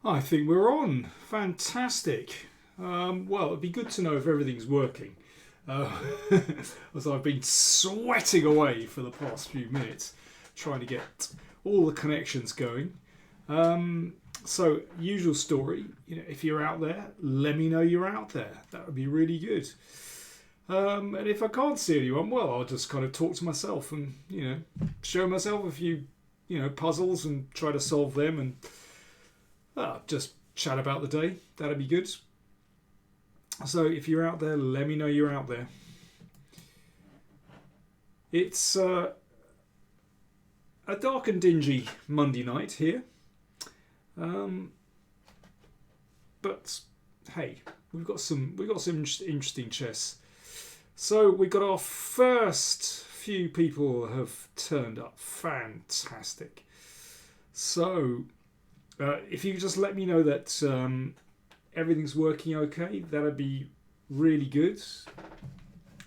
I think we're on. Fantastic. Well, it'd be good to know if everything's working. Uh, as I've been sweating away for the past few minutes trying to get all the connections going. So, usual story. If you're out there, let me know you're out there. That would be really good. And if I can't see anyone, well, I'll just kind of talk to myself and, show myself a few, puzzles and try to solve them and just chat about the day. That'd be good. So if you're out there, let me know you're out there. It's a dark and dingy Monday night here. But hey, we've got some interesting chess. So we got our first few people have turned up. Fantastic. So if you could just let me know that everything's working okay, that'd be really good.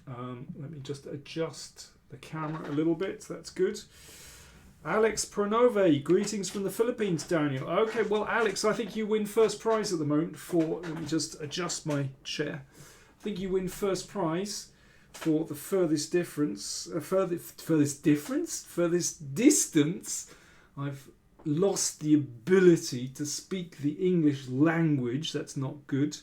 Let me just adjust the camera a little bit. That's good. Alex Pranove, greetings from the Philippines, Daniel. Okay, well, Alex, I think you win first prize at the moment for... Let me just adjust my chair. I think you win first prize for the furthest difference. Furthest distance. I've lost the ability to speak the English language. That's not good.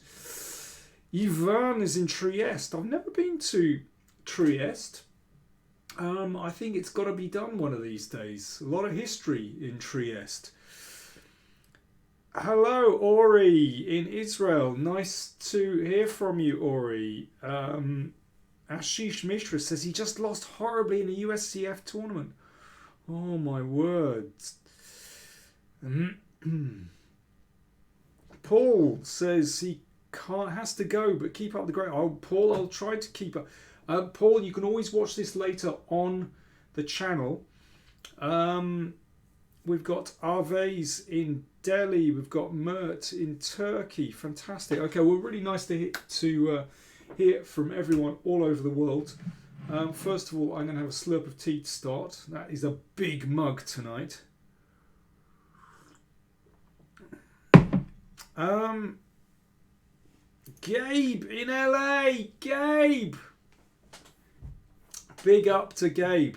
Ivan is in Trieste. I've never been to Trieste. I think it's got to be done one of these days. A lot of history in Trieste. Hello, Ori in Israel. Nice to hear from you, Ori. Ashish Mishra says he just lost horribly in a USCF tournament. Oh my words. Paul says he has to go, but keep up the great. Oh, Paul, I'll try to keep up. Paul, you can always watch this later on the channel. We've got Arvez in Delhi. We've got Mert in Turkey. Fantastic. Okay, well, really nice to hear from everyone all over the world. First of all, I'm going to have a slurp of tea to start. That is a big mug tonight. Gabe in LA. Gabe. Big up to Gabe.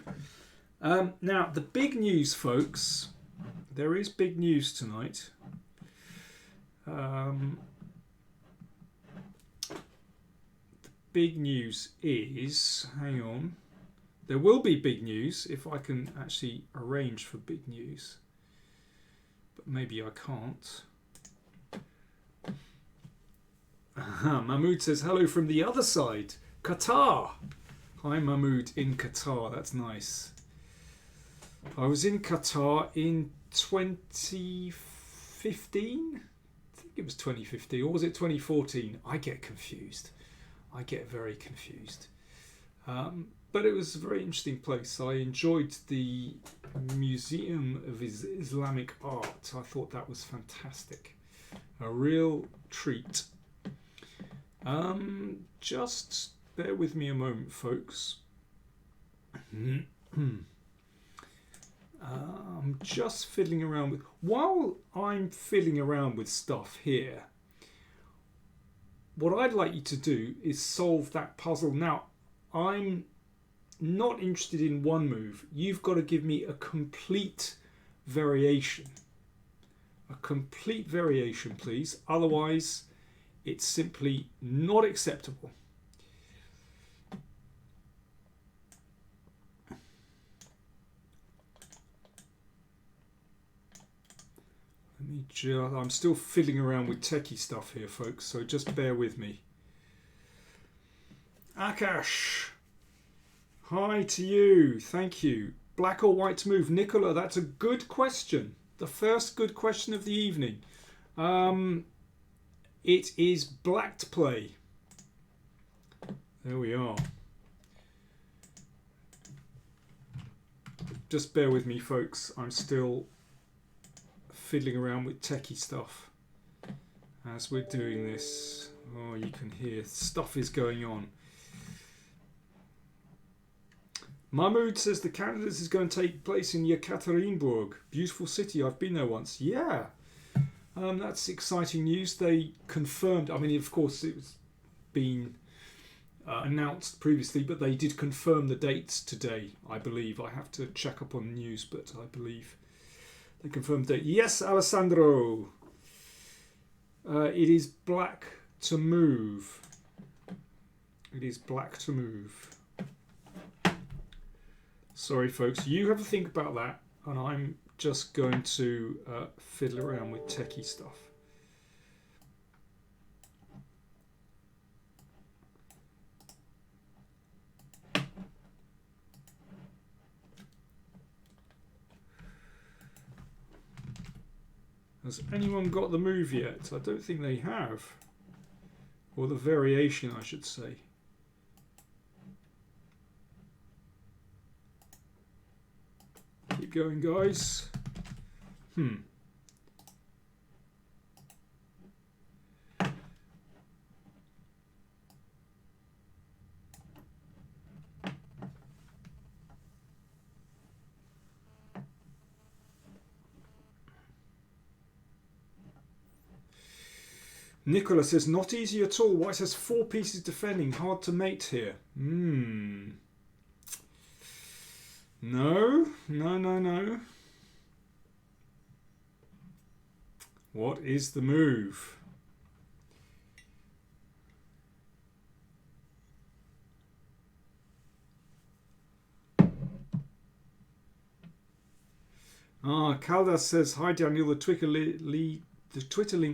Now, the big news, folks. There is big news tonight. The big news is... Hang on. There will be big news if I can actually arrange for big news. But maybe I can't. Mahmood says, hello from the other side. Qatar. Hi, Mahmood in Qatar. That's nice. I was in Qatar in 2015. I think it was 2015. Or was it 2014? I get confused. I get very confused. But it was a very interesting place. I enjoyed the Museum of Islamic Art. I thought that was fantastic. A real treat. Just bear with me a moment, folks. I'm just fiddling around with... While I'm fiddling around with stuff here, what I'd like you to do is solve that puzzle. Now, I'm not interested in one move. You've got to give me a complete variation. A complete variation, please. Otherwise, it's simply not acceptable. I'm still fiddling around with techie stuff here, folks, so just bear with me. Akash, hi to you. Thank you. Black or white to move? Nicola, that's a good question. The first good question of the evening. It is black to play. There we are. Just bear with me, folks. I'm still fiddling around with techie stuff as we're doing this. Oh, you can hear stuff is going on. Mahmoud says the candidates is going to take place in Yekaterinburg. Beautiful city. I've been there once. Yeah. That's exciting news. They confirmed. I mean, of course, it was been announced previously, but they did confirm the dates today, I believe. I have to check up on the news, but I believe they confirmed the date. Yes, Alessandro. It is black to move. It is black to move. Sorry, folks. You have a think about that, and I'm just going to fiddle around with techie stuff. Has anyone got the move yet? I don't think they have. Or the variation, I should say. Keep going, guys. Nicola says, not easy at all. White has 4 pieces defending. Hard to mate here. No. What is the move? Caldas says, hi Daniel, the Twitter link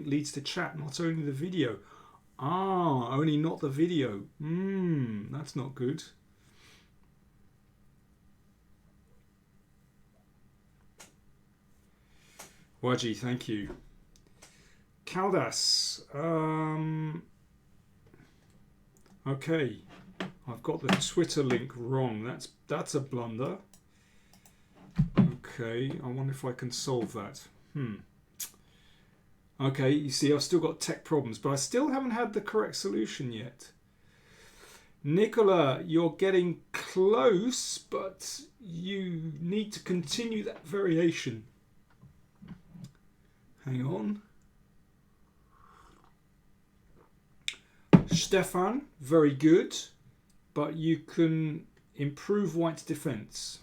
leads to chat, not only the video. Only not the video. That's not good. Waji, thank you. Caldas. Okay. I've got the Twitter link wrong. That's a blunder. Okay, I wonder if I can solve that. Okay, you see, I've still got tech problems, but I still haven't had the correct solution yet. Nicola, you're getting close, but you need to continue that variation. Hang on. Stefan, very good, but you can improve White's defense.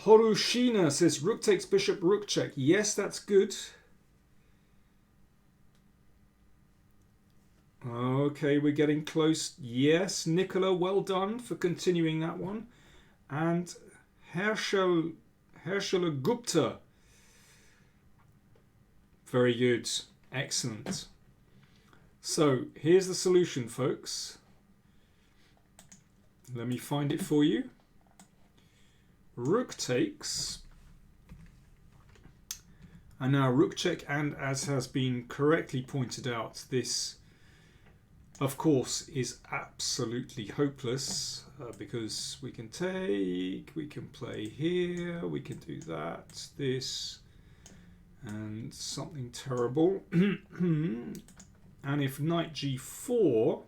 Horushina says, rook takes bishop, rook check. Yes, that's good. Okay, we're getting close. Yes, Nicola, well done for continuing that one. And Herschel Gupta. Very good. Excellent. So, here's the solution, folks. Let me find it for you. Rook takes, and now rook check, and as has been correctly pointed out, this of course is absolutely hopeless because we can take, we can play here, we can do that, this, and something terrible. And if knight g4,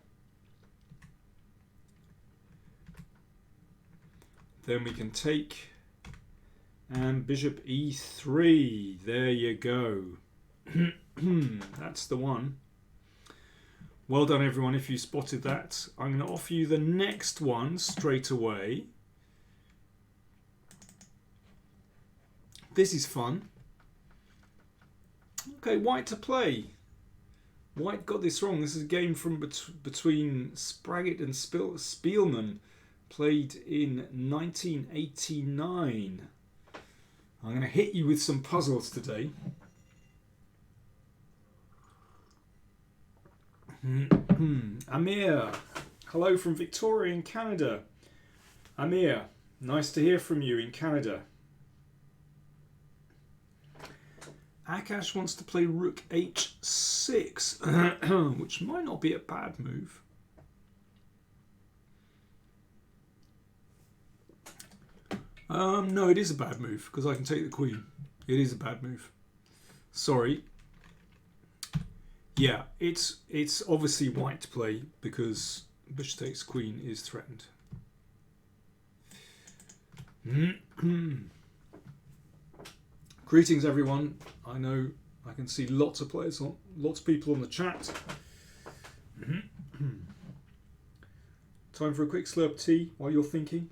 then we can take, and bishop e3. There you go. That's the one. Well done, everyone, if you spotted that. I'm going to offer you the next one straight away. This is fun. Okay, White to play. White got this wrong. This is a game from between Spraggett and Spielman. Played in 1989. I'm going to hit you with some puzzles today. Amir, hello from Victoria in Canada. Amir, nice to hear from you in Canada. Akash wants to play rook h6, which might not be a bad move. No, it is a bad move because I can take the queen. It is a bad move. Sorry. Yeah, it's obviously white to play because bishop takes queen is threatened. Greetings, everyone. I know I can see lots of players, lots of people on the chat. Time for a quick slurp of tea while you're thinking.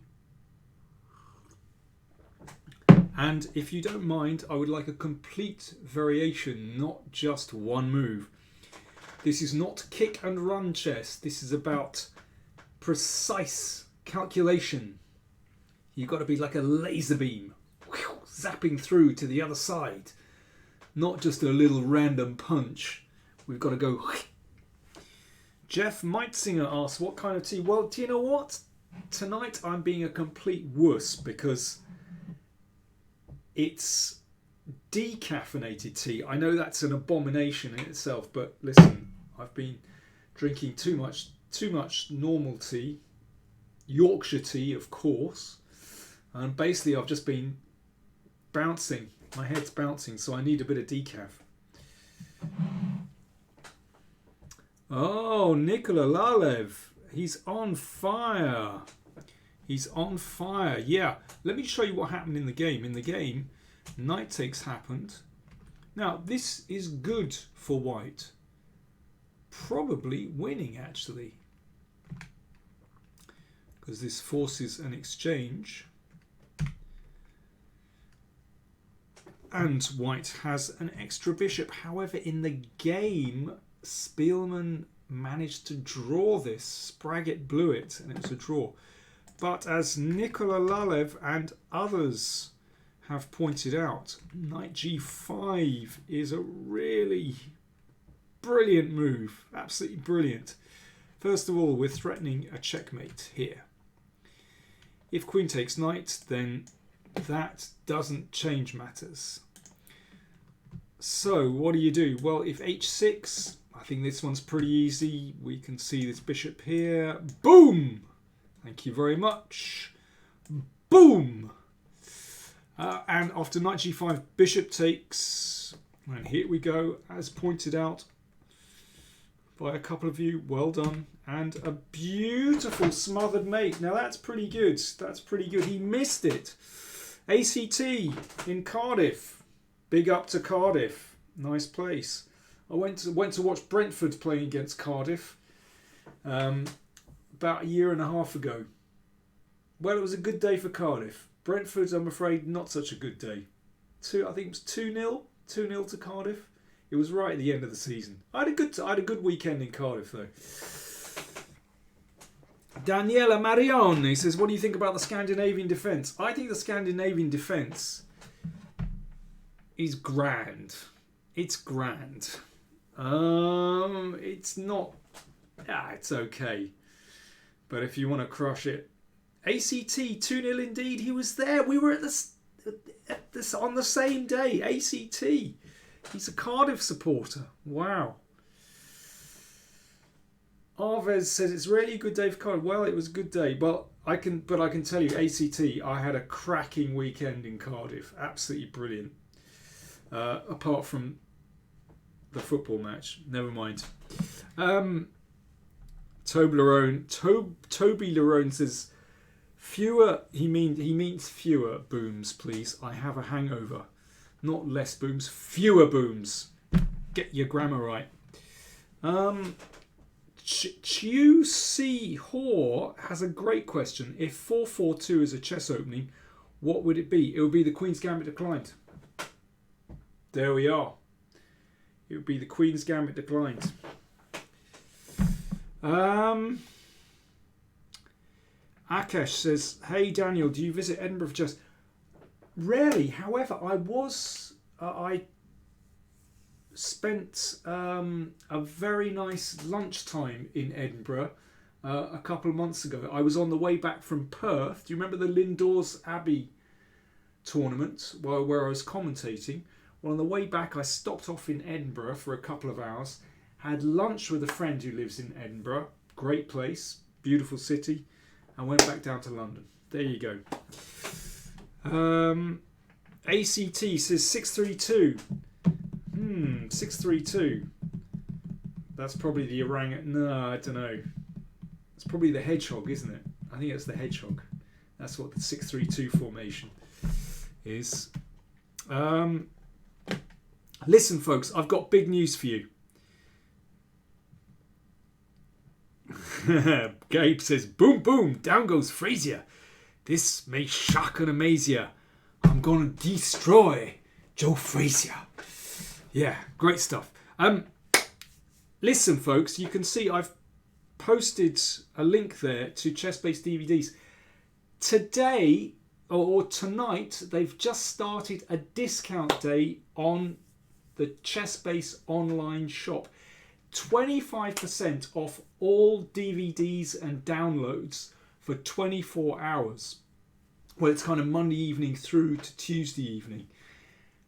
And if you don't mind, I would like a complete variation, not just one move. This is not kick and run chess. This is about precise calculation. You've got to be like a laser beam, zapping through to the other side. Not just a little random punch. We've got to go. Jeff Meitsinger asks, what kind of tea? Well, do you know what? Tonight I'm being a complete wuss because it's decaffeinated tea. I know that's an abomination in itself, but listen, I've been drinking too much normal tea, Yorkshire tea, of course, and basically I've just been bouncing. My head's bouncing, so I need a bit of decaf. Oh, Nikola Lalev. He's on fire. He's on fire. Yeah, let me show you what happened in the game. In the game, knight takes happened. Now, this is good for white. Probably winning, actually. Because this forces an exchange. And white has an extra bishop. However, in the game, Spielman managed to draw this. Spraggett blew it, and it was a draw. But as Nikola Lalev and others have pointed out, knight g5 is a really brilliant move. Absolutely brilliant. First of all, we're threatening a checkmate here. If queen takes knight, then that doesn't change matters. So what do you do? Well, if h6, I think this one's pretty easy. We can see this bishop here. Boom! Thank you very much. Boom! And after knight g5, bishop takes. And here we go, as pointed out by a couple of you. Well done. And a beautiful smothered mate. Now that's pretty good. That's pretty good. He missed it. ACT in Cardiff. Big up to Cardiff. Nice place. I went to watch Brentford playing against Cardiff about a year and a half ago. Well, it was a good day for Cardiff. Brentford, I'm afraid, not such a good day. I think it was 2-0. 2-0 to Cardiff. It was right at the end of the season. I had a good weekend in Cardiff, though. Daniela Marione says, what do you think about the Scandinavian defence? I think the Scandinavian defence is grand. It's grand. It's not... it's okay. But if you want to crush it... ACT, 2-0 indeed. He was there. We were at this on the same day. ACT. He's a Cardiff supporter. Wow. Arvez says it's really a good day for Cardiff. Well, it was a good day. But I can tell you, ACT, I had a cracking weekend in Cardiff. Absolutely brilliant. Apart from the football match. Never mind. Toby Lerone says fewer. He means fewer booms, please. I have a hangover. Not less booms, fewer booms. Get your grammar right. Chiu Si Hor has a great question. If 4-4-2 is a chess opening, what would it be? It would be the Queen's Gambit declined. There we are. It would be the Queen's Gambit declined. Akash says, hey Daniel, do you visit Edinburgh for chess? Rarely. However, I spent a very nice lunchtime in Edinburgh a couple of months ago. I was on the way back from Perth. Do you remember the Lindores Abbey tournament where I was commentating? Well, on the way back, I stopped off in Edinburgh for a couple of hours, had lunch with a friend who lives in Edinburgh. Great place, beautiful city, and went back down to London. There you go. ACT says 632. 632. That's probably the orangutan. No, I don't know. It's probably the hedgehog, isn't it? I think it's the hedgehog. That's what the 632 formation is. Listen, folks, I've got big news for you. Gabe says, boom, boom, down goes Frazier. This may shock and amaze you. I'm going to destroy Joe Frazier. Yeah, great stuff. Listen, folks, you can see I've posted a link there to chess-based DVDs. Today, or tonight, they've just started a discount day on the chess-based online shop. 25% off all DVDs and downloads for 24 hours. Well, it's kind of Monday evening through to Tuesday evening.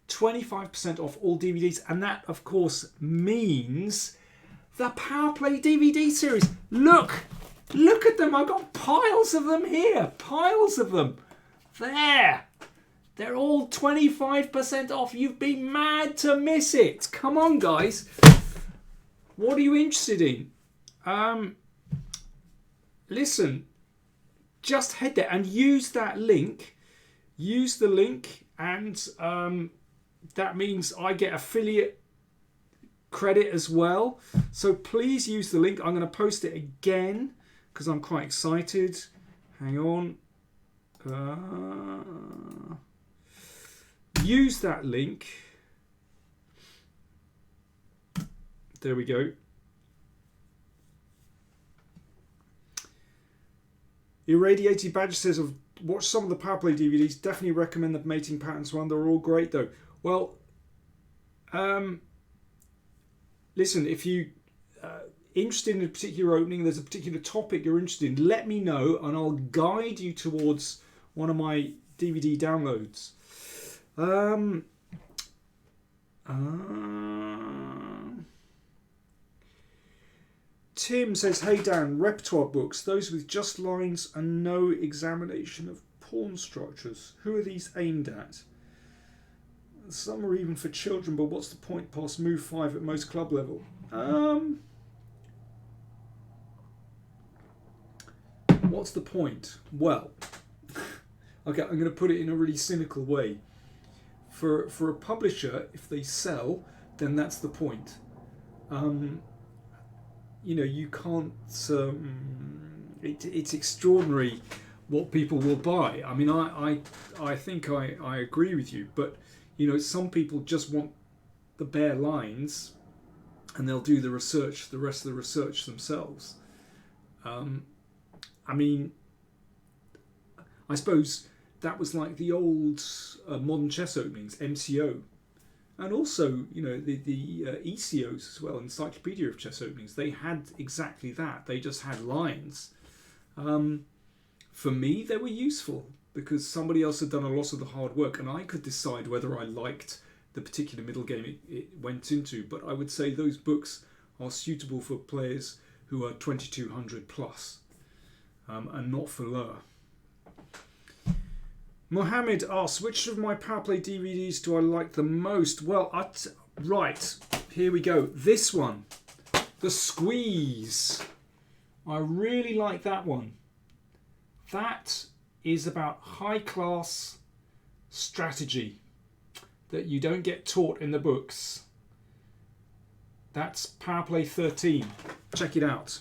25% off all DVDs, and that, of course, means the PowerPlay DVD series. Look at them. I've got piles of them here. Piles of them. There. They're all 25% off. You've been mad to miss it. Come on, guys. What are you interested in? Listen, just head there and use that link. Use the link, and that means I get affiliate credit as well. So please use the link. I'm going to post it again because I'm quite excited. Hang on. Use that link. There we go. Irradiated Badger says, I've watched some of the PowerPlay DVDs. Definitely recommend the mating patterns one. They're all great though. Well, listen, if you interested in a particular opening, there's a particular topic you're interested in, let me know and I'll guide you towards one of my DVD downloads. Tim says, hey Dan, repertoire books, those with just lines and no examination of pawn structures. Who are these aimed at? Some are even for children, but what's the point past move 5 at most club level? What's the point? Well, okay, I'm going to put it in a really cynical way. For a publisher, if they sell, then that's the point. You know, you can't. It's extraordinary what people will buy. I mean, I think I agree with you, but you know, some people just want the bare lines, and they'll do the research, the rest of the research themselves. I mean, I suppose that was like the old modern chess openings, MCO. And also, you know, the ECOs as well, Encyclopedia of Chess Openings, they had exactly that. They just had lines. For me, they were useful because somebody else had done a lot of the hard work and I could decide whether I liked the particular middle game it went into. But I would say those books are suitable for players who are 2200 plus and not for lower. Mohammed asks, which of my PowerPlay DVDs do I like the most? Well, right, here we go. This one, The Squeeze. I really like that one. That is about high-class strategy that you don't get taught in the books. That's PowerPlay 13. Check it out.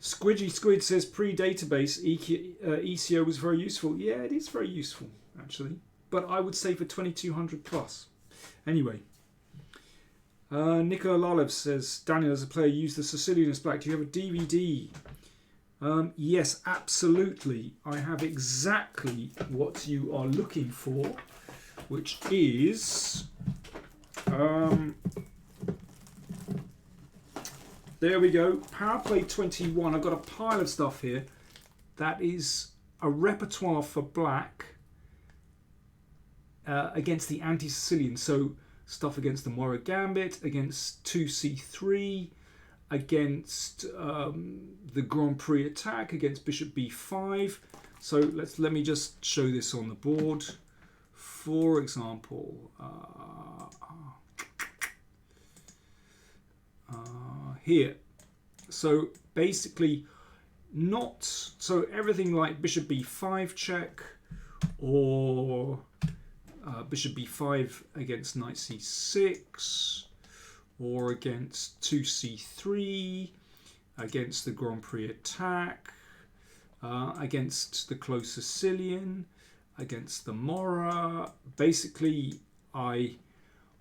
Squidgy Squid says pre-database ECO was very useful. Yeah, it is very useful, actually. But I would say for 2200 plus. Anyway. Nicola Lalev says, Daniel, as a player, use the Sicilian as black. Do you have a DVD? Yes, absolutely. I have exactly what you are looking for, which is... there we go, PowerPlay 21. I've got a pile of stuff here. That is a repertoire for black against the anti-Sicilian. So stuff against the Moro Gambit, against 2c3, against the Grand Prix attack, against Bishop b5. So let me just show this on the board. For example, here. So basically so everything like Bishop b5 check or bishop b5 against knight c6, or against 2c3, against the Grand Prix attack, against the close Sicilian, against the Mora. Basically, I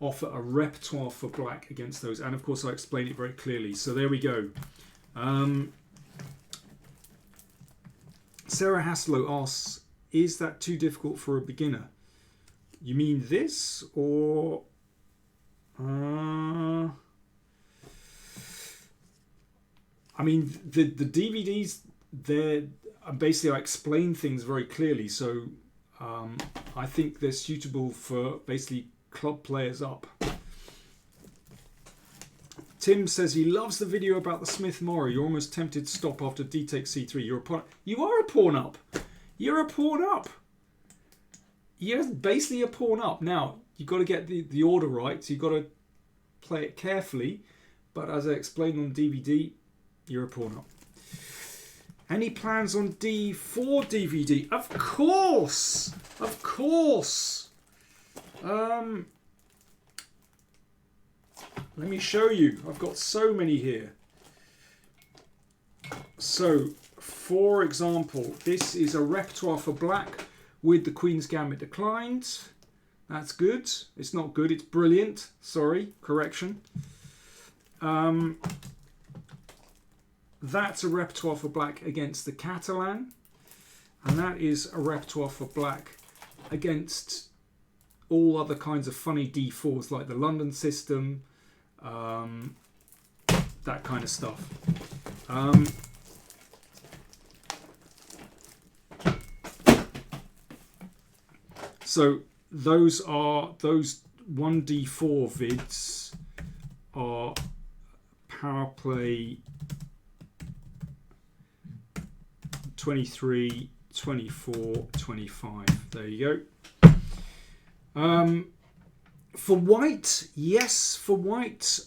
offer a repertoire for black against those, and of course I explain it very clearly. So there we go. Sarah Haslow asks, is that too difficult for a beginner? You mean this, or I mean the DVDs, they're basically, I explain things very clearly, so I think they're suitable for basically club players up. Tim says he loves the video about the Smith Mora. You're almost tempted to stop after d takes c3. You're a pawn. You are a pawn up. You're a pawn up. You're basically a pawn up. Now, you've got to get the order right, so you've got to play it carefully. But as I explained on DVD, you're a pawn up. Any plans on d4 DVD? Of course! Of course! Let me show you. I've got so many here. So, for example, this is a repertoire for black with the Queen's Gambit declined. That's good. It's not good, it's brilliant. Sorry, correction. That's a repertoire for black against the Catalan. And that is a repertoire for black against all other kinds of funny d4s like the London system, that kind of stuff. So those 1d4 vids are PowerPlay 23, 24, 25. There you go. For white, yes, for white,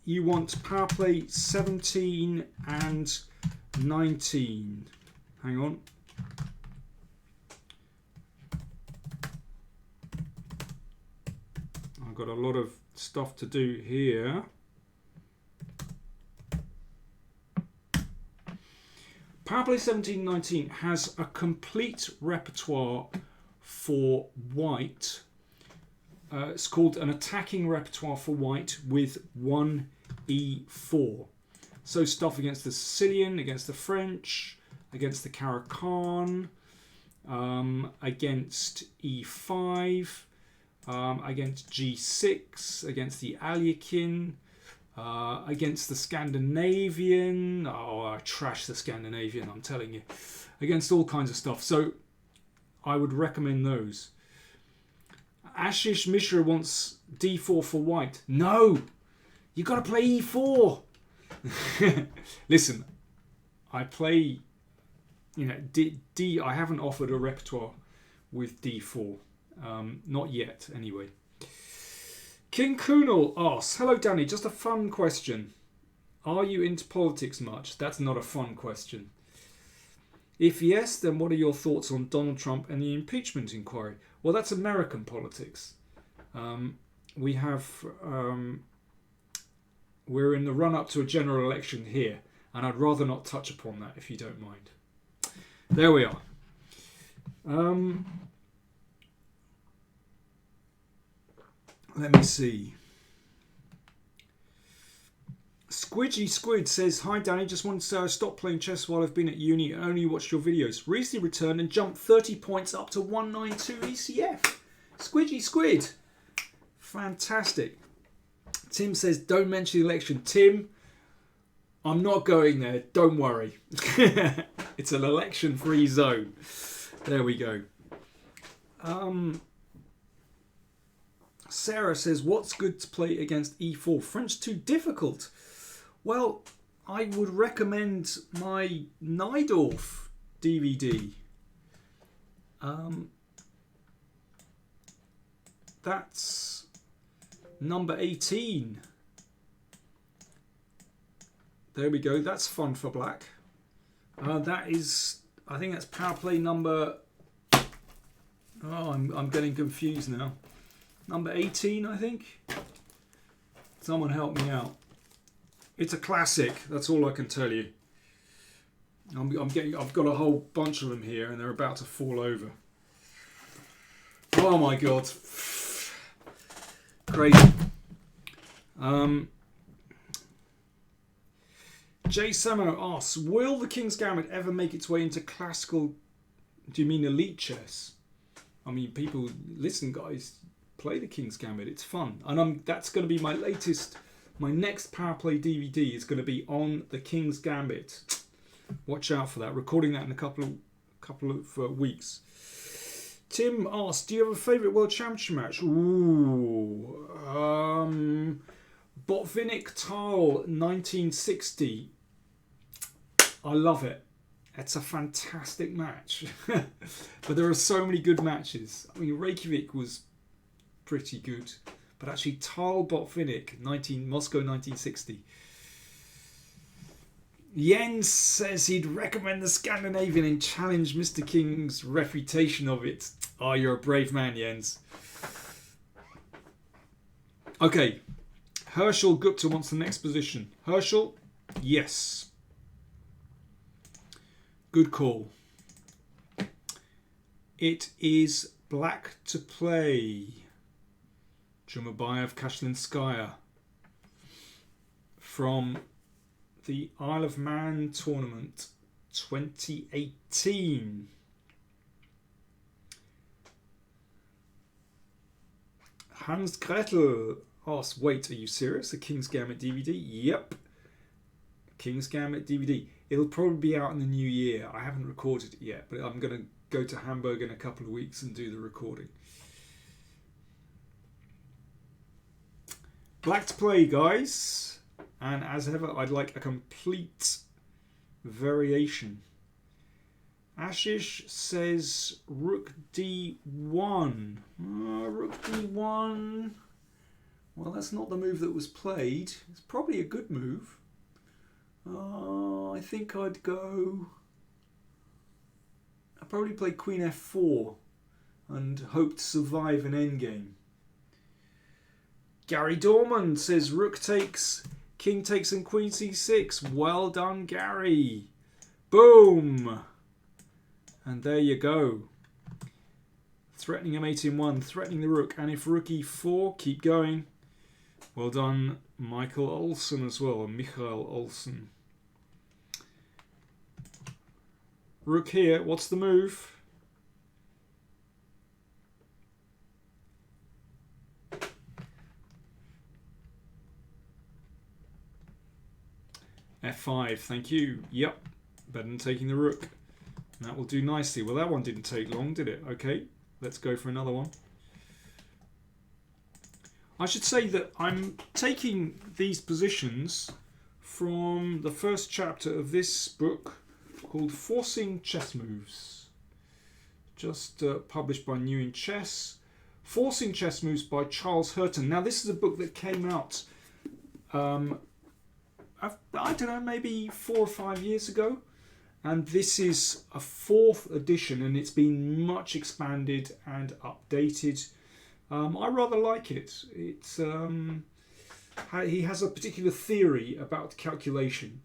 you want PowerPlay 17 and 19. Hang on. I've got a lot of stuff to do here. PowerPlay 17 and 19 has a complete repertoire for white. It's called an attacking repertoire for white with 1e4. So stuff against the Sicilian, against the French, against the Caracan, against e5, against g6, against the Alekhine, against the Scandinavian. Oh, I trash the Scandinavian, I'm telling you. Against all kinds of stuff. So I would recommend those. Ashish Mishra wants d4 for white. No! You got to play e4! Listen, I play, I haven't offered a repertoire with d4. Not yet, anyway. King Kunal asks, hello Danny, just a fun question. Are you into politics much? That's not a fun question. If yes, then what are your thoughts on Donald Trump and the impeachment inquiry? Well, that's American politics. We're in the run-up to a general election here, and I'd rather not touch upon that if you don't mind. There we are. Let me see. Squidgy Squid says, hi Danny, just wanted to say I stopped playing chess while I've been at uni and only watched your videos. Recently returned and jumped 30 points up to 192 ECF. Squidgy Squid. Fantastic. Tim says, don't mention the election. Tim, I'm not going there. Don't worry. It's an election-free zone. There we go. Sarah says, what's good to play against e4? French too difficult. Well, I would recommend my Najdorf DVD. That's number 18. There we go. That's fun for black. That is, I think that's PowerPlay number Oh, I'm getting confused now. Number 18, I think. Someone help me out. It's a classic. That's all I can tell you. I've got a whole bunch of them here, and they're about to fall over. Oh my god, crazy. Jay Samo asks, will the King's Gambit ever make its way into classical? Do you mean elite chess? I mean, people, listen, guys, play the King's Gambit. It's fun, and that's going to be my next PowerPlay DVD is going to be on the King's Gambit. Watch out for that. Recording that in a couple of weeks. Tim asks, do you have a favourite World Championship match? Ooh, Botvinnik Tal 1960. I love it. It's a fantastic match. But there are so many good matches. I mean, Reykjavik was pretty good, but actually Tal Botvinnik Moscow 1960. Jens says he'd recommend the Scandinavian and challenge Mr. King's refutation of it. Oh, you're a brave man, Jens. Okay. Herschel Gupta wants the next position. Herschel, yes. Good call. It is black to play. Jumabayev Kashlinskaya from the Isle of Man tournament 2018. Hans Gretel asks, wait, are you serious? The King's Gambit DVD? Yep. King's Gambit DVD. It'll probably be out in the new year. I haven't recorded it yet, but I'm going to go to Hamburg in a couple of weeks and do the recording. Black to play, guys. And as ever, I'd like a complete variation. Ashish says Rook D1. Rook D1. Well, that's not the move that was played. It's probably a good move. I think I'd probably play Queen F4 and hope to survive an endgame. Gary Dorman says Rook takes, King takes and Queen C6. Well done, Gary. Boom. And there you go. Threatening a mate in 1, threatening the Rook. And if Rook E4, keep going. Well done, Michael Olsen as well, or Michael Olsen. Rook here, what's the move? F5, thank you. Yep, better than taking the Rook. And that will do nicely. Well, that one didn't take long, did it? Okay, let's go for another one. I should say that I'm taking these positions from the first chapter of this book called Forcing Chess Moves, just published by New in Chess. Forcing Chess Moves by Charles Hurton. Now, this is a book that came out, I don't know, maybe 4 or 5 years ago. And this is a 4th edition, and it's been much expanded and updated. I rather like it. It's he has a particular theory about calculation.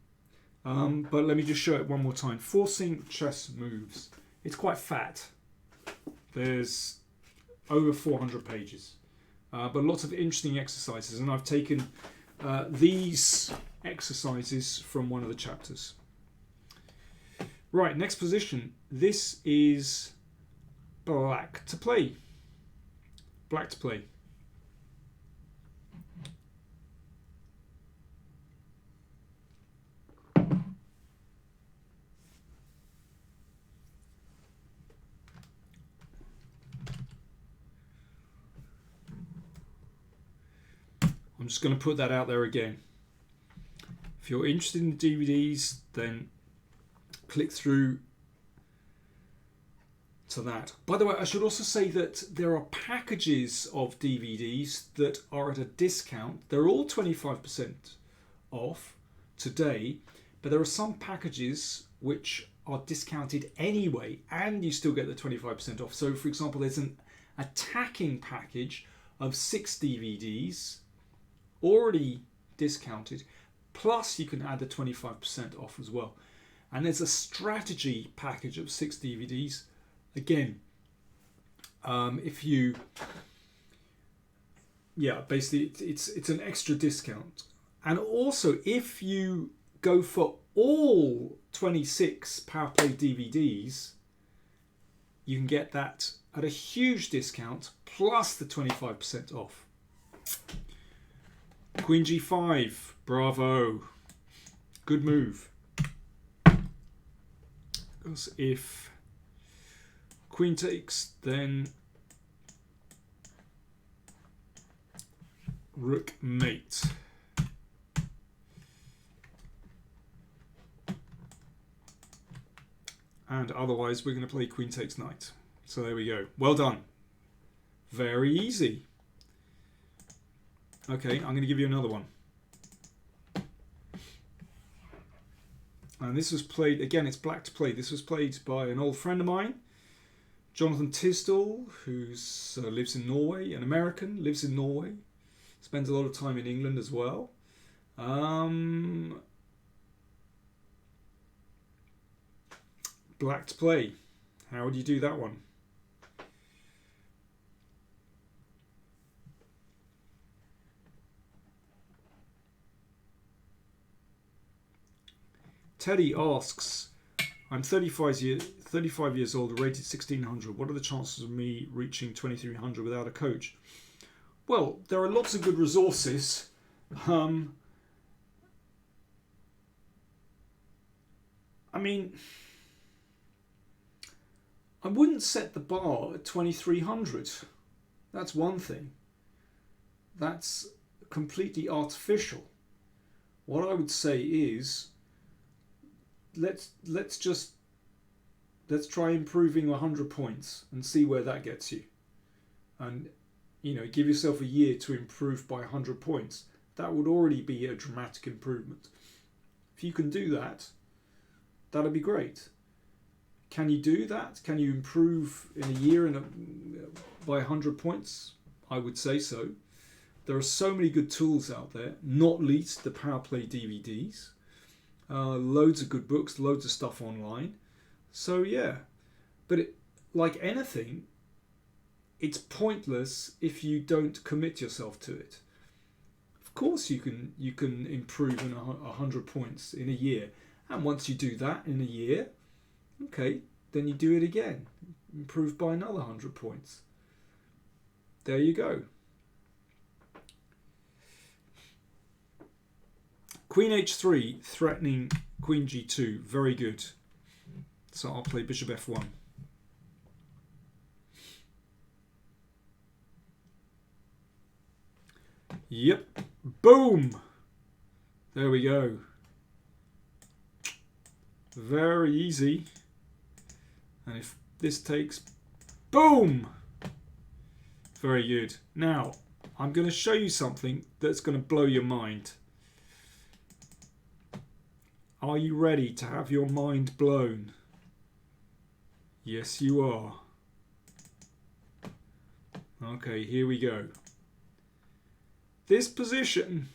But let me just show it one more time. Forcing Chess Moves. It's quite fat. There's over 400 pages. But lots of interesting exercises. And I've taken these exercises from one of the chapters. Right, next position. This is black to play. Black to play. I'm just going to put that out there again. If you're interested in the DVDs, then click through to that. By the way, I should also say that there are packages of DVDs that are at a discount. They're all 25% off today, but there are some packages which are discounted anyway, and you still get the 25% off. So, for example, there's an attacking package of 6 DVDs already discounted, plus you can add the 25% off as well. And there's a strategy package of 6 DVDs. Again, if you, basically it's an extra discount. And also, if you go for all 26 PowerPlay DVDs, you can get that at a huge discount plus the 25% off. Queen G5, bravo, good move. Because if Queen takes, then Rook mate. And otherwise, we're going to play Queen takes knight. So there we go. Well done. Very easy. Okay, I'm going to give you another one. And this was played, again, it's black to play. This was played by an old friend of mine, Jonathan Tisdall, who lives in Norway, an American, lives in Norway, spends a lot of time in England as well. Black to play. How would you do that one? Teddy asks, I'm 35 years old, rated 1600. What are the chances of me reaching 2300 without a coach? Well, there are lots of good resources. I mean, I wouldn't set the bar at 2300. That's one thing. That's completely artificial. What I would say is, let's try improving 100 points and see where that gets you. And, give yourself a year to improve by 100 points. That would already be a dramatic improvement. If you can do that, that'd be great. Can you do that? Can you improve in a year by 100 points? I would say so. There are so many good tools out there, not least the PowerPlay DVDs. Loads of good books, loads of stuff online. So yeah, but like anything, it's pointless if you don't commit yourself to it. Of course you can improve in 100 points in a year, and once you do that in a year, okay, then you do it again, improve by another 100 points. There you go. Queen h3 threatening Queen g2, very good. So I'll play Bishop f1. Yep, boom. There we go. Very easy. And if this takes, boom. Very good. Now, I'm going to show you something that's going to blow your mind. Are you ready to have your mind blown? Yes, you are. Okay, here we go. This position,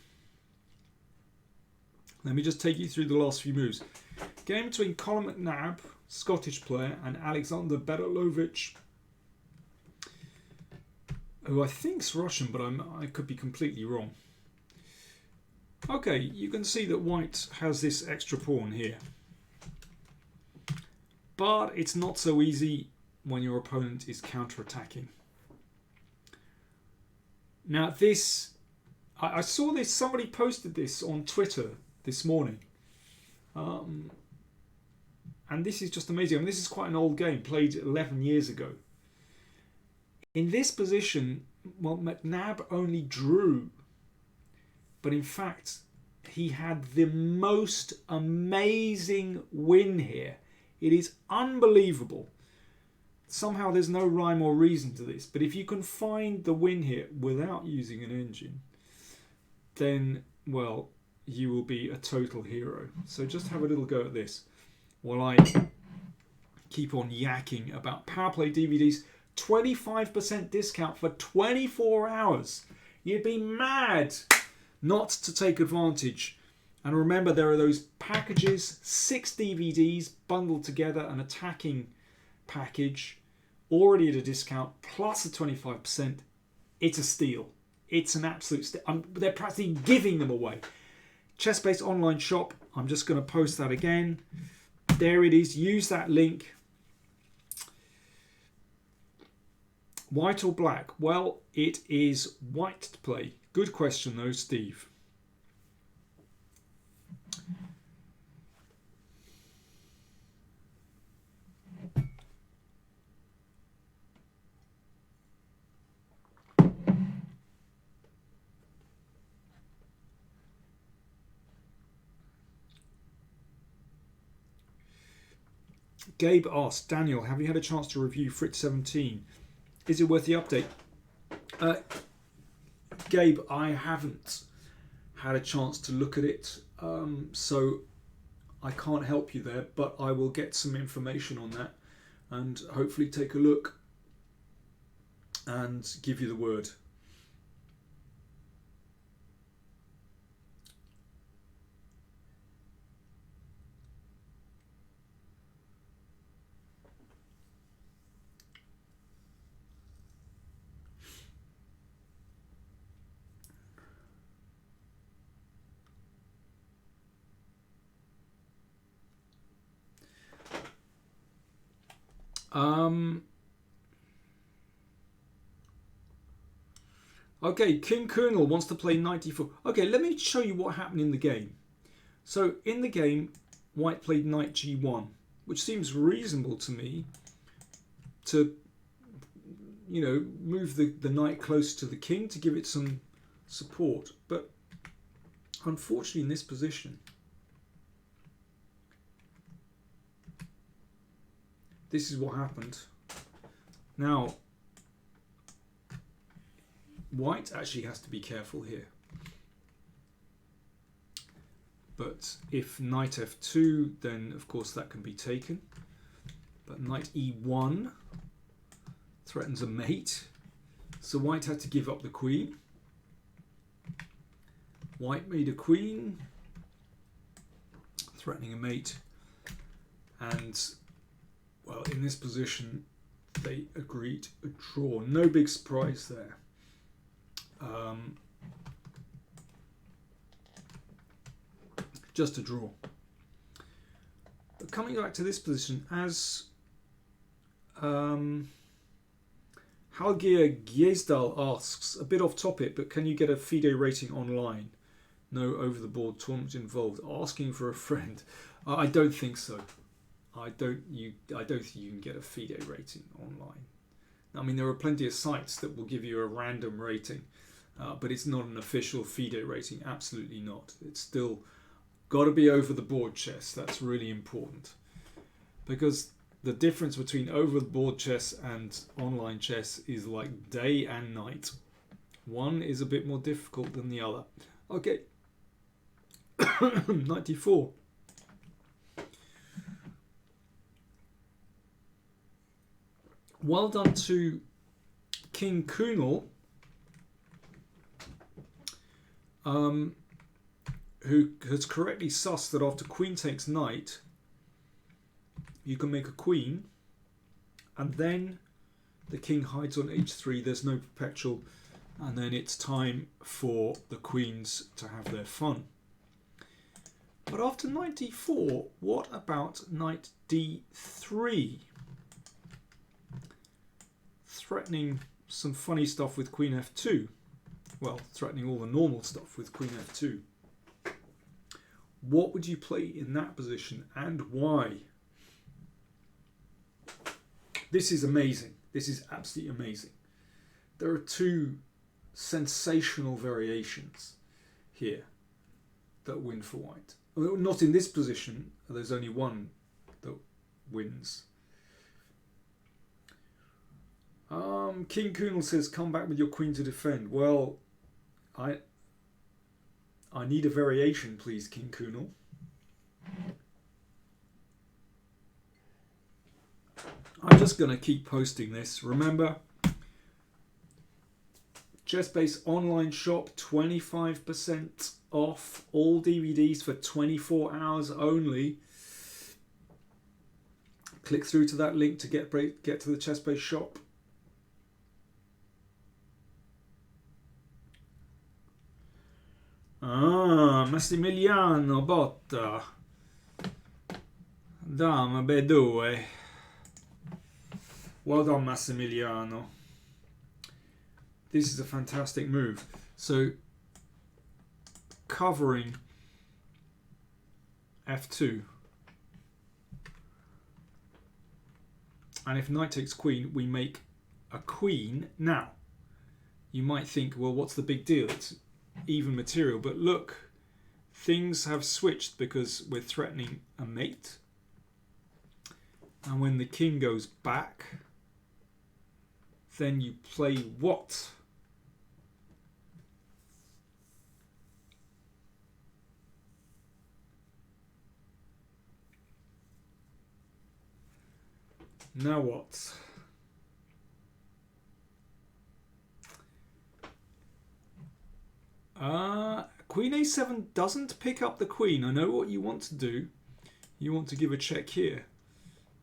let me just take you through the last few moves. Game between Colin McNabb, Scottish player, and Alexander Berilovich, who I think's Russian, but I could be completely wrong. Okay, you can see that white has this extra pawn here. But it's not so easy when your opponent is counter-attacking. Now this, I saw this, somebody posted this on Twitter this morning. And this is just amazing. I mean, this is quite an old game, played 11 years ago. In this position, well, McNabb only drew, but in fact, he had the most amazing win here. It is unbelievable. Somehow there's no rhyme or reason to this, but if you can find the win here without using an engine, then, well, you will be a total hero. So just have a little go at this while I keep on yakking about PowerPlay DVDs. 25% discount for 24 hours. You'd be mad not to take advantage. And remember, there are those packages, 6 DVDs bundled together, an attacking package, already at a discount, plus a 25%. It's a steal. It's an absolute steal. They're practically giving them away. Chess-based online shop. I'm just going to post that again. There it is. Use that link. White or black? Well, it is white to play. Good question though, Steve. Gabe asked, Daniel, have you had a chance to review Fritz 17? Is it worth the update? Gabe, I haven't had a chance to look at it, so I can't help you there, but I will get some information on that and hopefully take a look and give you the word. Okay, King Colonel wants to play knight d4. Okay, let me show you what happened in the game. So in the game, White played knight g1, which seems reasonable to me to, you know, move the knight close to the king to give it some support. But unfortunately in this position, this is what happened. Now, White actually has to be careful here. But if knight f2, then of course that can be taken. But knight e1 threatens a mate. So White had to give up the queen. White made a queen, threatening a mate. And, well, in this position, they agreed a draw. No big surprise there. Just a draw. But coming back to this position, as Halgir Gjesdal asks, a bit off topic, but can you get a FIDE rating online? No over-the-board tournament involved. Asking for a friend. I don't think so. I don't think you can get a FIDE rating online. I mean, there are plenty of sites that will give you a random rating, but it's not an official FIDE rating. Absolutely not. It's still got to be over the board chess. That's really important, because the difference between over the board chess and online chess is like day and night. One is a bit more difficult than the other. Okay. 94. Well done to King Kunal, who has correctly sussed that after queen takes knight, you can make a queen, and then the king hides on h3, there's no perpetual, and then it's time for the queens to have their fun. But after knight d4, what about knight d3? Threatening some funny stuff with queen f2. Well, threatening all the normal stuff with queen f2. What would you play in that position and why? This is amazing. This is absolutely amazing. There are two sensational variations here that win for white. Well, not in this position. There's only one that wins. King Kunal says, come back with your queen to defend. Well, I need a variation, please, King Kunal. just going to keep posting this. Remember, ChessBase online shop, 25% off all DVDs for 24 hours only. Click through to that link to get to the ChessBase shop. Ah, Massimiliano Botta. Dama B2. Well done, Massimiliano. This is a fantastic move. So, covering F2. And if knight takes queen, we make a queen. Now, you might think, well, what's the big deal? It's even material. But look, things have switched because we're threatening a mate. And when the king goes back, then you play what? Now what? Queen a7 doesn't pick up the queen. I know what you want to do. You want to give a check here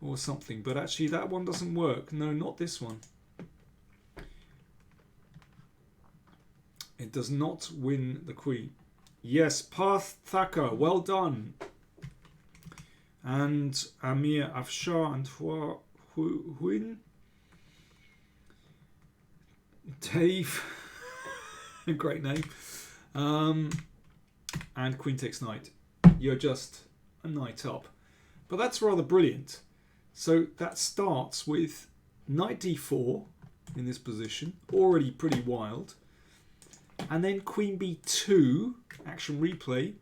or something, but actually that one doesn't work. No, not this one. It does not win the queen. Yes, Parth Thacker, well done. And Amir Afshar and Huin. Dave, great name. And queen takes knight. You're just a knight up. But that's rather brilliant. So that starts with knight d4 in this position, already pretty wild. And then queen b2, action replay,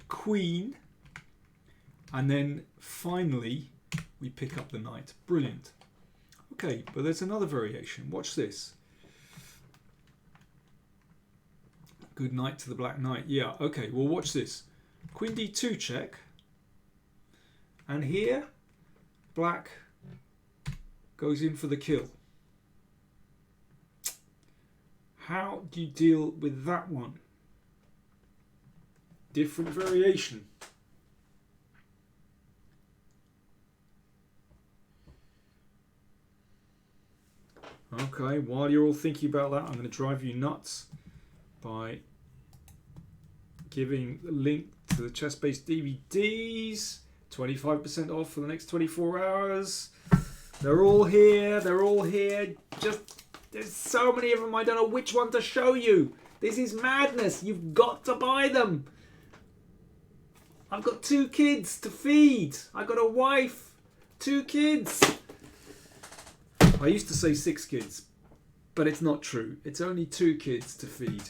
queen, and then finally we pick up the knight. Brilliant. Okay, but there's another variation. Watch this. Good knight to the black knight. Yeah, okay, well watch this. Queen d2 check. And here, black goes in for the kill. How do you deal with that one? Different variation. Okay, while you're all thinking about that, I'm going to drive you nuts by giving the link to the ChessBase DVDs. 25% off for the next 24 hours. They're all here. They're all here. Just, there's so many of them. I don't know which one to show you. This is madness. You've got to buy them. I've got 2 kids to feed. I've got a wife. 2 kids. I used to say 6 kids, but it's not true. It's only 2 kids to feed.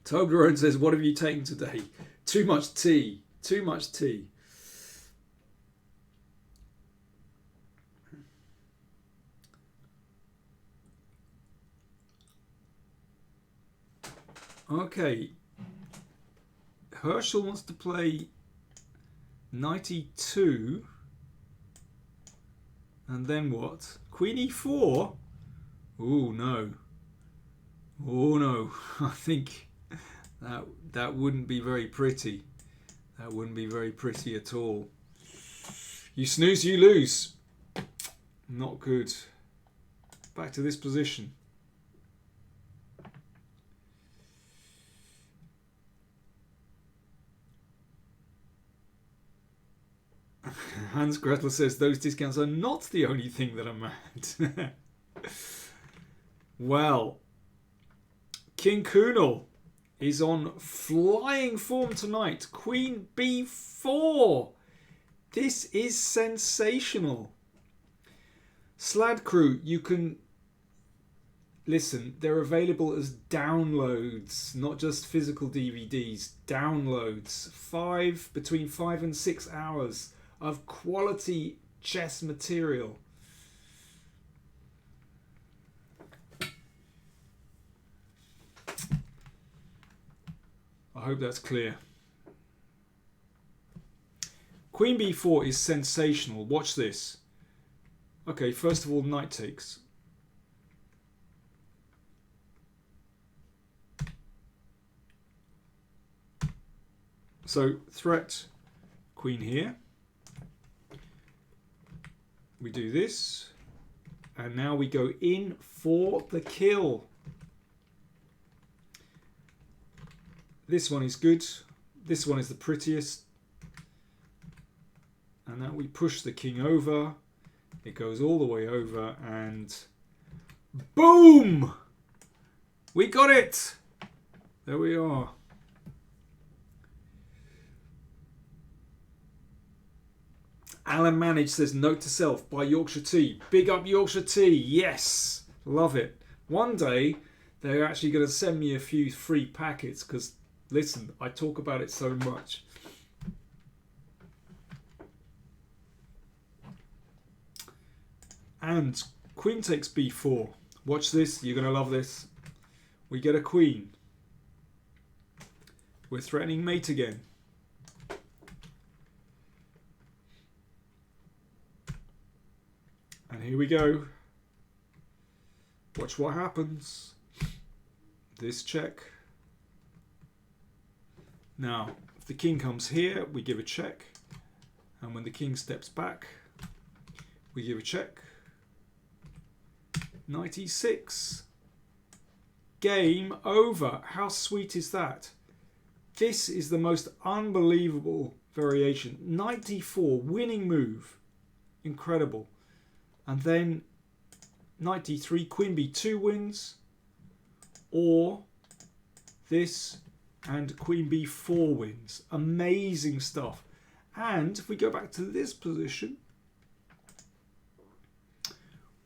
Toblerone says, what have you taken today? Too much tea. Too much tea. Okay. Herschel wants to play knight e2. And then what? Queen e4? Oh no. Oh no. I think that wouldn't be very pretty. That wouldn't be very pretty at all. You snooze, you lose. Not good. Back to this position. Hans Gretel says those discounts are not the only thing that are mad. Well, King Kunal is on flying form tonight. Queen b4. This is sensational. Slad Crew, you can listen. They're available as downloads, not just physical DVDs. Downloads. Between 5 and 6 hours of quality chess material. hope that's clear. Queen b4 is sensational. Watch this. Okay, first of all, knight takes. So threat, queen here. We do this. And now we go in for the kill. This one is good. This one is the prettiest. And now we push the king over. It goes all the way over and boom! We got it! There we are. Alan Manage says, note to self, buy Yorkshire tea. Big up Yorkshire tea. Yes. Love it. One day, they're actually going to send me a few free packets because, listen, I talk about it so much. And queen takes b4. Watch this. You're going to love this. We get a queen. We're threatening mate again. And here we go. Watch what happens. This check. Now, if the king comes here, we give a check. And when the king steps back, we give a check. Knight e6. Game over. How sweet is that? This is the most unbelievable variation. Knight d4, winning move. Incredible. And then knight d3, queen b2 wins. Or this and queen b4 wins. Amazing stuff. And if we go back to this position,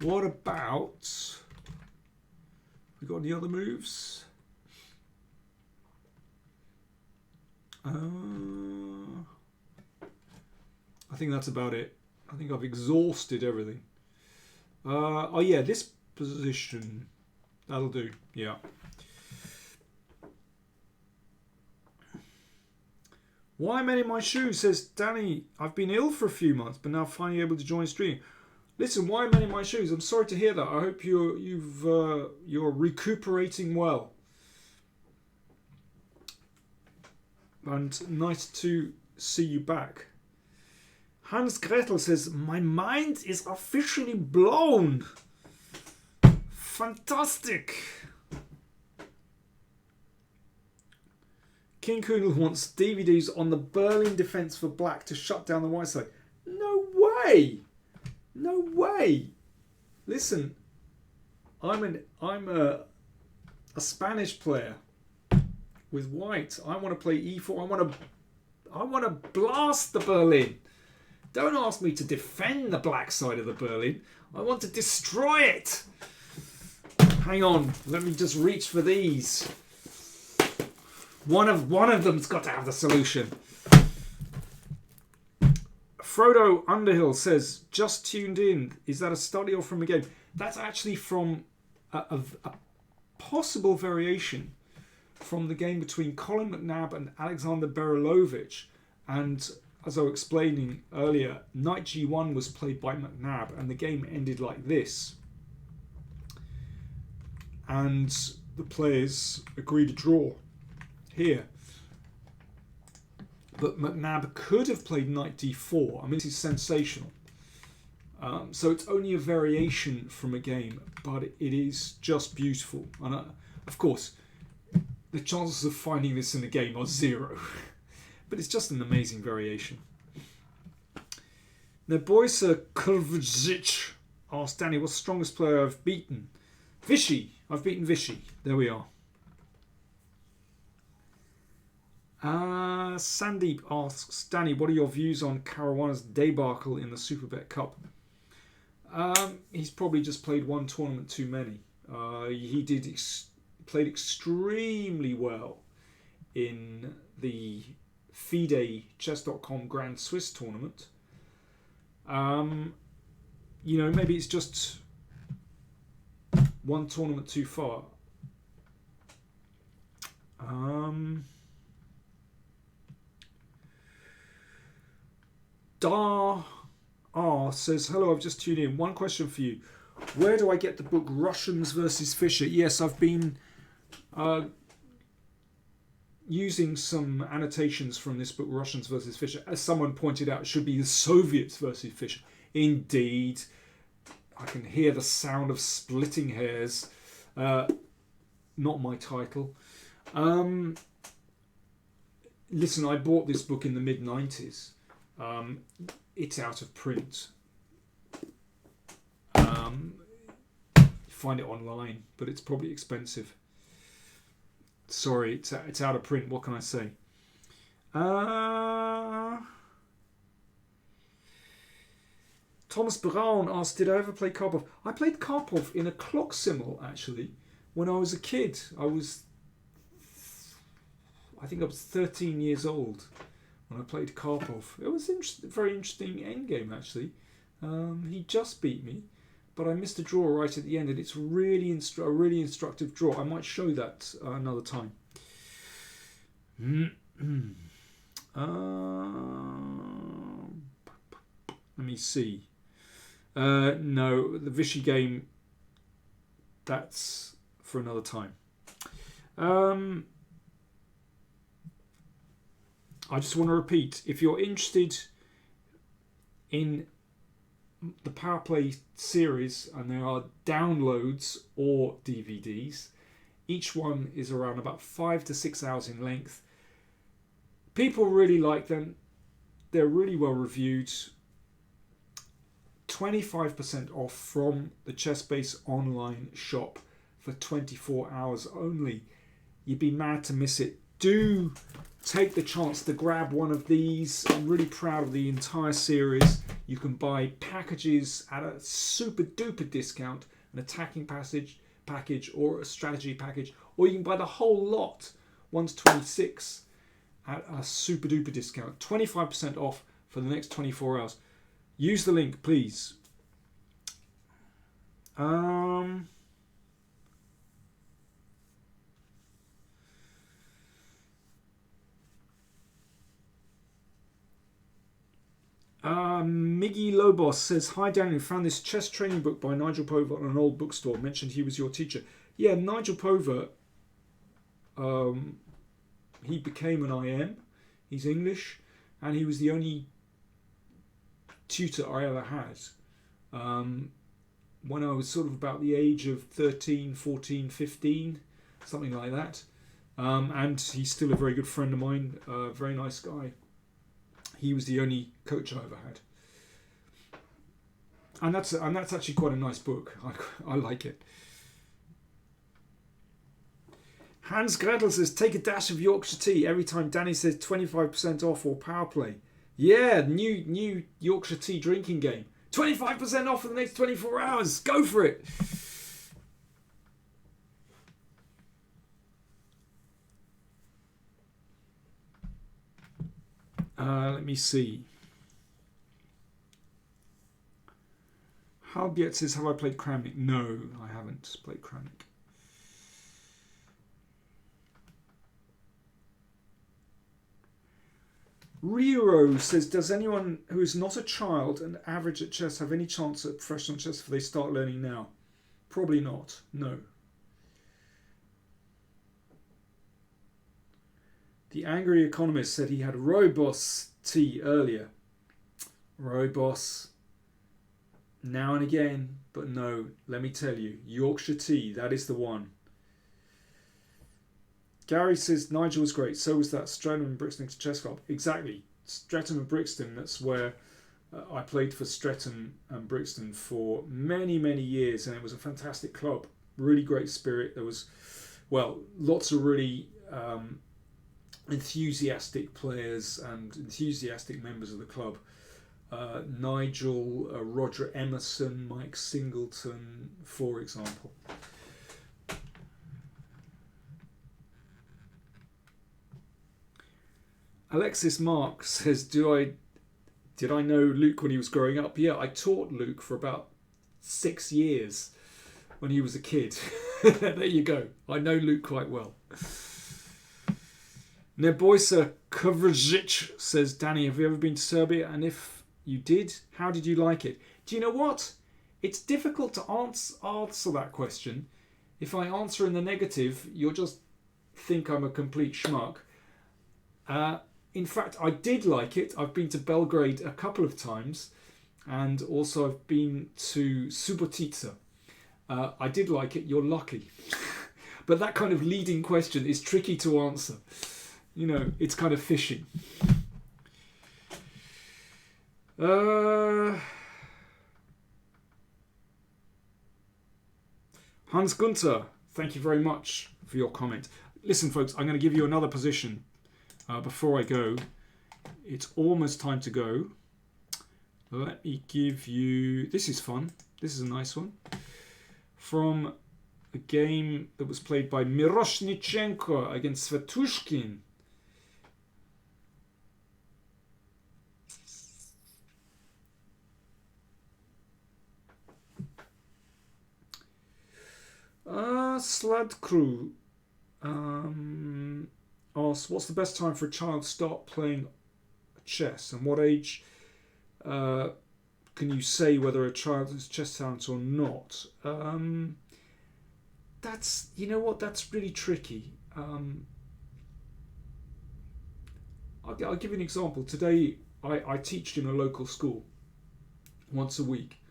what about, we got any other moves? I think that's about it. I think I've exhausted everything. Oh yeah, this position, that'll do, yeah. Why men in my shoes, says Danny. I've been ill for a few months, but now finally able to join stream. Listen, why men in my shoes? I'm sorry to hear that. I hope you're recuperating well. And nice to see you back. Hans Gretel says, my mind is officially blown. Fantastic. King Kunal wants DVDs on the Berlin defense for black to shut down the white side. No way. No way. Listen, I'm a Spanish player with white. I want to play e4. I want to blast the Berlin. Don't ask me to defend the black side of the Berlin. I want to destroy it. Hang on, let me just reach for these. One of them's got to have the solution. Frodo Underhill says, just tuned in. Is that a study or from a game? That's actually from a possible variation from the game between Colin McNabb and Alexander Berilovich. And as I was explaining earlier, knight g1 was played by McNabb and the game ended like this. And the players agreed to draw here. But McNabb could have played knight d4. I mean, this is sensational. So it's only a variation from a game, but it is just beautiful. And of course, the chances of finding this in a game are 0. But it's just an amazing variation. Neboisa Krvjic asked Danny, what's the strongest player I've beaten? Vichy. I've beaten Vichy. There we are. Sandeep asks, Danny, what are your views on Caruana's debacle in the Superbet Cup? He's probably just played one tournament too many. He played extremely well in the FIDE Chess.com Grand Swiss tournament. You know, maybe it's just one tournament too far. Dar R says, hello, I've just tuned in. One question for you. Where do I get the book Russians versus Fischer? Yes, I've been using some annotations from this book, Russians versus Fischer. As someone pointed out, it should be the Soviets versus Fischer. Indeed. I can hear the sound of splitting hairs. Not my title. Listen, I bought this book in the mid-90s. It's out of print. Find it online, but it's probably expensive. Sorry, it's out of print. What can I say? Thomas Brown asked, did I ever play Karpov? I played Karpov in a clock simul, actually, when I was a kid. I think I was 13 years old when I played Karpov. It was a very interesting endgame, actually. He just beat me, but I missed a draw right at the end, and it's really a really instructive draw. I might show that another time. Let me see. No, the Vichy game, that's for another time. I just want to repeat, if you're interested in the PowerPlay series, and there are downloads or DVDs, each one is around about 5 to 6 hours in length. People really like them. They're really well reviewed. 25% off from the ChessBase online shop for 24 hours only. You'd be mad to miss it. Do take the chance to grab one of these. I'm really proud of the entire series. You can buy packages at a super duper discount, an attacking package or a strategy package, or you can buy the whole lot, 1 to 26, at a super duper discount. 25% off for the next 24 hours. Use the link, please. Miggy Lobos says, hi Daniel, found this chess training book by Nigel Pover on an old bookstore. Mentioned he was your teacher. Yeah, Nigel Pover, he became an IM. He's English, and he was the only tutor I ever had when I was sort of about the age of 13, 14, 15, something like that. And he's still a very good friend of mine, very nice guy. He was the only coach I ever had. And that's actually quite a nice book. I like it. Hans Gretel says, take a dash of Yorkshire tea every time Danny says 25% off or PowerPlay. Yeah, new Yorkshire tea drinking game. 25% off for the next 24 hours. Go for it. Let me see. Halbiet says, have I played Kramnik? No, I haven't played Kramnik. Riro says, does anyone who is not a child and average at chess have any chance at professional chess if they start learning now? Probably not, no. The Angry Economist said he had Rooibos tea earlier. Rooibos, now and again, but no, let me tell you, Yorkshire tea, that is the one. Gary says, Nigel was great, so was that Streatham and Brixton Chess Club. Exactly, Streatham and Brixton, that's where I played for Streatham and Brixton for many, many years, and it was a fantastic club. Really great spirit. There was, well, lots of really enthusiastic players and enthusiastic members of the club. Nigel, Roger Emerson, Mike Singleton, for example. Alexis Mark says, did I know Luke when he was growing up? Yeah, I taught Luke for about 6 years when he was a kid. There you go. I know Luke quite well. Nebojsa Kovacic says, Danny, have you ever been to Serbia? And if You did? How did you like it? Do you know what? It's difficult to answer that question. If I answer in the negative, you'll just think I'm a complete schmuck. In fact, I did like it. I've been to Belgrade a couple of times, and also I've been to Subotica. I did like it. You're lucky. But that kind of leading question is tricky to answer. You know, it's kind of fishing. Hans Gunther, thank you very much for your comment. Listen, folks, I'm going to give you another position before I go. It's almost time to go. Let me give you... This is fun. This is a nice one. From a game that was played by Miroshnichenko against Svetushkin. Sladcrew asks, what's the best time for a child to start playing chess, and what age can you say whether a child has chess talent or not? That's, you know what, that's really tricky. I'll give you an example. Today I teach in a local school once a week,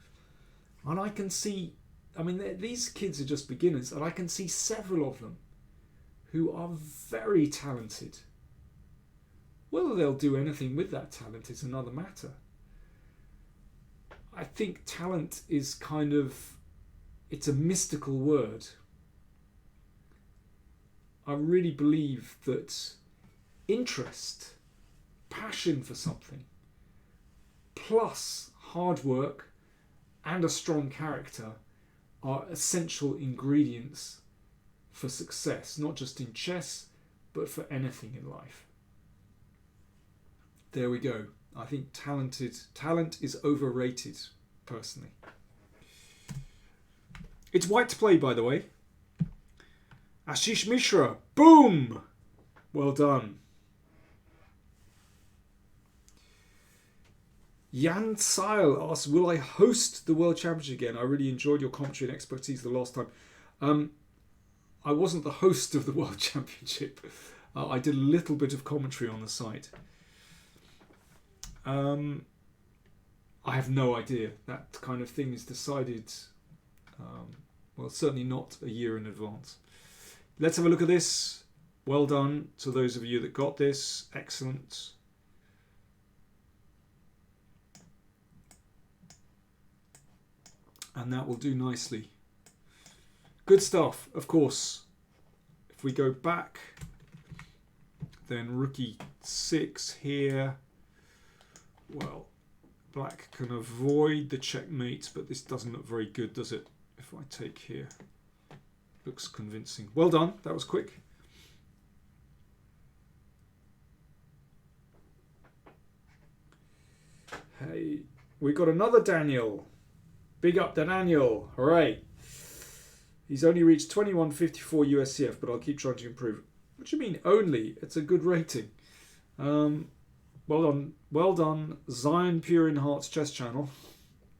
and I can see, I mean, these kids are just beginners, and I can see several of them who are very talented. Whether they'll do anything with that talent is another matter. I think talent is kind of, it's a mystical word. I really believe that interest, passion for something, plus hard work and a strong character are essential ingredients for success, not just in chess, but for anything in life. There we go. I think talent is overrated, personally. It's white to play, by the way. Ashish Mishra, boom! Well done. Jan Seil asks, will I host the World Championship again? I really enjoyed your commentary and expertise the last time. I wasn't the host of the World Championship. I did a little bit of commentary on the site. I have no idea. That kind of thing is decided, well, certainly not a year in advance. Let's have a look at this. Well done to those of you that got this. Excellent. And that will do nicely. Good stuff, of course. If we go back, then rookie 6 here. Well, black can avoid the checkmate, but this doesn't look very good, does it? If I take here, looks convincing. Well done, that was quick. Hey, we got another Daniel. Big up to Daniel. Hooray. He's only reached 2154 USCF, but I'll keep trying to improve. What do you mean only? It's a good rating. Well done. Well done, Zion Pure in Hearts Chess Channel.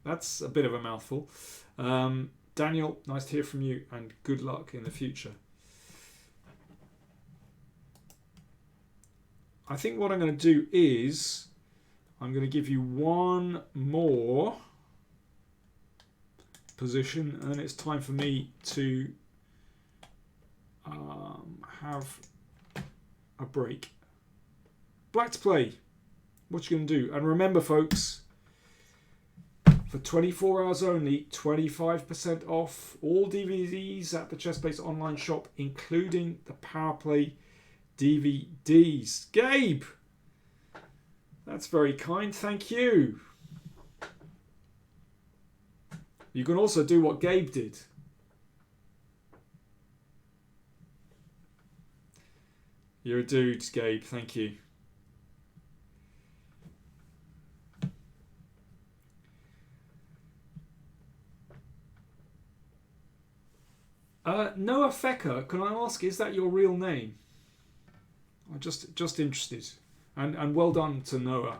That's a bit of a mouthful. Daniel, nice to hear from you, and good luck in the future. I think what I'm going to do is I'm going to give you one more position, and then it's time for me to have a break. Black to play. What you going to do? And remember, folks, for 24 hours only, 25% off all DVDs at the ChessBase online shop, including the PowerPlay DVDs. Gabe, that's very kind. Thank you. You can also do what Gabe did. You're a dude, Gabe. Thank you. Noah Fecker, can I ask, is that your real name? I'm just interested. And well done to Noah.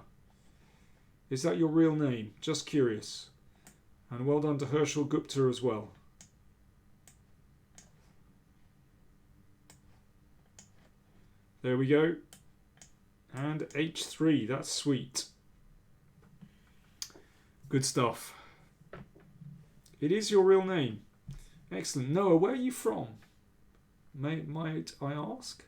Is that your real name? Just curious. And well done to Herschel Gupta as well. There we go. And H3, that's sweet. Good stuff. It is your real name. Excellent. Noah, where are you from? Might I ask?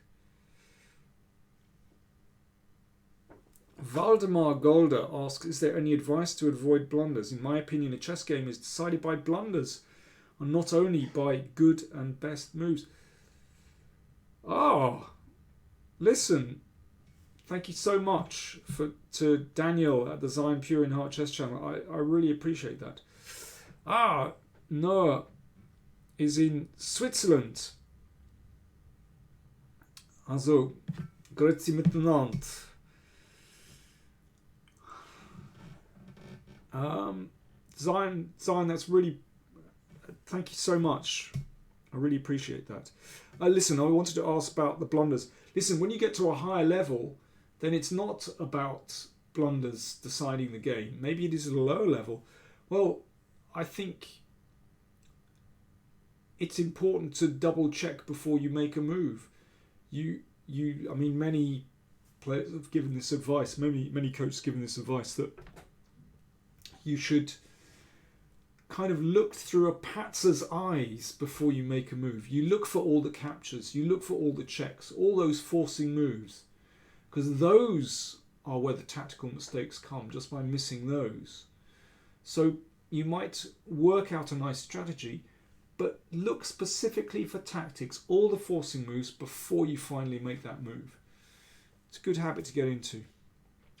Valdemar Golder asks, is there any advice to avoid blunders? In my opinion, a chess game is decided by blunders and not only by good and best moves. Oh, listen. Thank you so much to Daniel at the Zion Pure in Heart Chess channel. I really appreciate that. Noah is in Switzerland. Also, grüezi miteinander. Zion, that's really... Thank you so much. I really appreciate that. Listen, I wanted to ask about the blunders. Listen, when you get to a higher level, then it's not about blunders deciding the game. Maybe it is at a lower level. Well, I think it's important to double check before you make a move. I mean, many players have given this advice. Many coaches have given this advice that you should kind of look through a patzer's eyes before you make a move. You look for all the captures. You look for all the checks, all those forcing moves, because those are where the tactical mistakes come, just by missing those. So you might work out a nice strategy, but look specifically for tactics, all the forcing moves, before you finally make that move. It's a good habit to get into.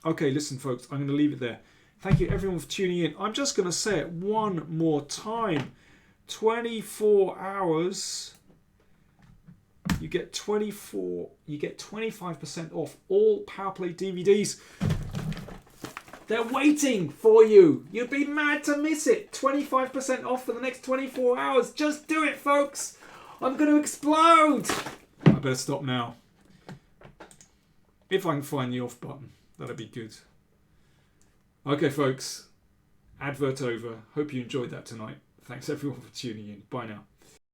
Okay, listen, folks, I'm going to leave it there. Thank you, everyone, for tuning in. I'm just going to say it one more time. 24 hours. You get 25% off all PowerPlay DVDs. They're waiting for you. You'd be mad to miss it. 25% off for the next 24 hours. Just do it, folks. I'm going to explode. I better stop now. If I can find the off button, that'd be good. Okay, folks. Advert over. Hope you enjoyed that tonight. Thanks, everyone, for tuning in. Bye now.